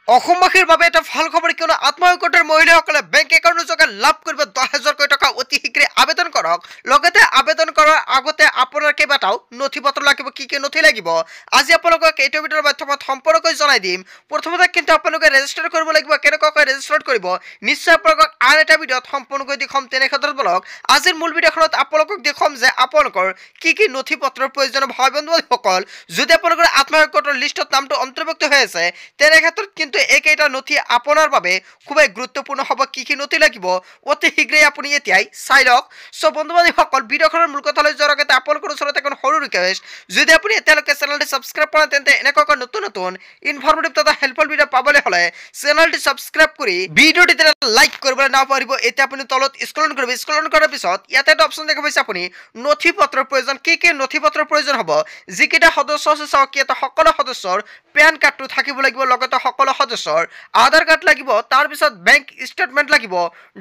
অসমবাসীৰ বাবে এটা ভাল খবৰ কিয়নো আত্মসহায়ক গোটৰ মহিলাসকলে বেংক একাউণ্ট যোগে লাভ কৰিব 10,000 টকা অতি শীঘ্ৰে আবেদন কৰক লগতে আবেদন কৰাৰ আগতে আপোনাৰ কেইবাটাও নথি পত্ৰ লাগিব কি নথি লাগিব আজি আপোনালোকক এইটো ভিডিঅ'ৰ মাধ্যমত সম্পূৰ্ণকৈ জনাই দিম প্ৰথমতে কিন্তু আপোনালোকে ৰেজিষ্টাৰ কৰিব লাগিব কেনেকৈ ৰেজিষ্টাৰ কৰিব নিশ্চয় আপোনালোকক আন এটা ভিডিঅ'ত সম্পূৰ্ণকৈ দেখুৱাম তেনে ক্ষেত্ৰত বলক আজিৰ মূল ভিডিঅ'খনত আপোনালোকক দেখুৱাম যে আপোনালোকৰ কি নথি পত্ৰৰ প্ৰয়োজন হয় বন্ধুসকল যদি আপোনালোকৰ আত্মসহায়ক গোটৰ লিষ্টত নামটো অন্তৰ্ভুক্ত হৈ আছে তেনে ক্ষেত্ৰত কিন্তু এইকেইটা নথি আপোনাৰ বাবে খুবেই গুৰুত্বপূৰ্ণ হ'ব কি নথি লাগিব অতি শীঘ্ৰেই আপুনি এতিয়াই চাই লওক সো বন্ধুসকল ভিডিঅ'খনৰ মূল কথালৈ যোৱাৰ আগতে আপোনালোকৰ ওচৰত এখন সৰু ৰিকুৱেষ্ট যদি আপুনি এতিয়ালৈকে চেনেলটি সাবস্ক্ৰাইব কৰা তেন্তে এনেকুৱা নতুন ইনফৰমেটিভ তথা হেল্পফুল ভিডিঅ' পাবলৈ হ'লে চেনেলটি সাবস্ক্ৰাইব কৰি ভিডিঅ'টি লাইক কৰিবলৈ নাপাহৰিব এতিয়া আপুনি তলত স্ক্ৰল কৰিব স্ক্ৰল কৰাৰ পিছত ইয়াতে এটা অপচন দেখা পাইছে আপুনি নথি পত্ৰৰ প্ৰয়োজন কি নথি পত্ৰৰ প্ৰয়োজন হ'ব যিকেইটা সদস্য আছে চাওক ইয়াতে সকলো সদস্যৰ পেন কাৰ্ডটো থাকিব লাগিব লগতে সকলো সদস্যৰ আধাৰ কাৰ্ড লাগিব তাৰ পিছত বেংক ষ্টেটমেন্ট লাগিব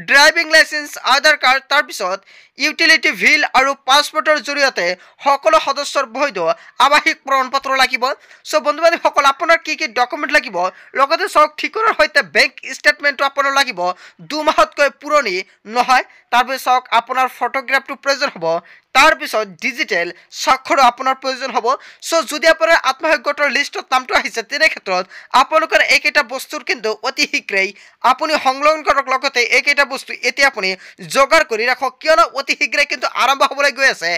ড্ৰাইভিং লাইসেন্স আধাৰ কাৰ্ড তাৰ পিছত ইউটিলিটি বিল আৰু পাছপোৰ্টৰ জৰিয়তে সকলো সদস্যৰ বৈধ আৱাসিক প্ৰমাণপত্ৰ লাগিব সো বন্ধুসকল আপোনাৰ কি ডকুমেন্ট লাগিব লগতে চাওক ঠিকনাৰ সৈতে বেংক ষ্টেটমেন্টটো আপোনাৰ লাগিব 2 মাহতকৈ পুৰণি নহয় তাৰ পিছত চাওক আপোনাৰ ফটোগ্ৰাফটো প্ৰয়োজন হ'ব তাৰ পিছত ডিজিটেল স্বাক্ষৰ আপোনাৰ প্ৰয়োজন হ'ব সো যদি আপোনাৰ আত্মসহায়ক গোটৰ লিষ্টত নামটো আহিছে তেনে ক্ষেত্ৰত আপোনালোকৰ এইকেইটা বস্তুৰ কিন্তু অতি শীঘ্ৰেই আপুনি সংলগ্ন কৰক লগতে এইকেইটা বস্তু এতিয়া আপুনি যোগাৰ কৰি ৰাখক কিয়নো অতি শীঘ্ৰেই কিন্তু আৰম্ভ হ'বলৈ গৈ আছে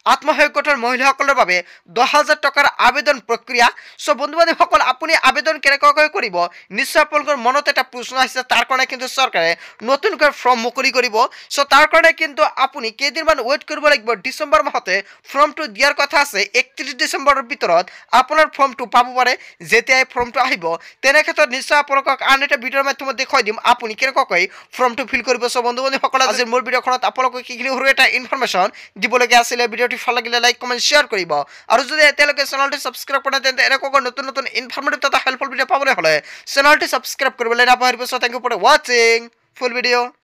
আত্মসহায়ক গোটৰ মহিলাসকলৰ বাবে 10,000 টকাৰ আবেদন প্ৰক্ৰিয়া সো বন্ধুসকল আপুনি আবেদন কেনেকৈ কৰিব নিশ্চয় আপোনালোকৰ মনত এটা প্ৰশ্ন আহিছে তাৰ কাৰণে কিন্তু চৰকাৰে নতুনকৈ ফৰ্ম মুকলি কৰিব সো তাৰ কাৰণে কিন্তু আপুনি কেইদিনমান ওয়েট কৰিব লাগিব ডিসেম্বৰ মাহতে ফৰ্মটো দিয়াৰ কথা আছে 31 ডিসেম্বৰৰ ভিতৰত আপোনাৰ ফৰ্মটো পাব পাৰে যেতিয়া এই ফৰ্মটো আহিব তেনে ক্ষেত্ৰত নিশ্চয় আপোনালোকক আন এটা ভিডিঅ'ৰ মাধ্যমত দেখুৱাই দিম আপুনি কেনেকৈ ফৰ্মটো ফিল কৰিব সো বন্ধুসকল আজিৰ মূল ভিডিঅ'খনত আপোনালোকক কিখিনি সৰু এটা ইনফৰমেশ্যন দিবলগীয়া আছিল ভিডিঅ'টি ভাল লাগিলে লাইক কমেন্ট শেয়াৰ কৰিব আৰু যদি এতিয়ালৈকে চেনেলটি সাবস্ক্ৰাইব কৰা তেন্তে এনেকুৱা নতুন ইনফৰমেটিভ তথা হেল্পফুল ভিডিঅ' পাবলৈ হ'লে চেনেলটি সাবস্ক্ৰাইব কৰিবলৈ নাপাহৰিব so thank you for watching full video'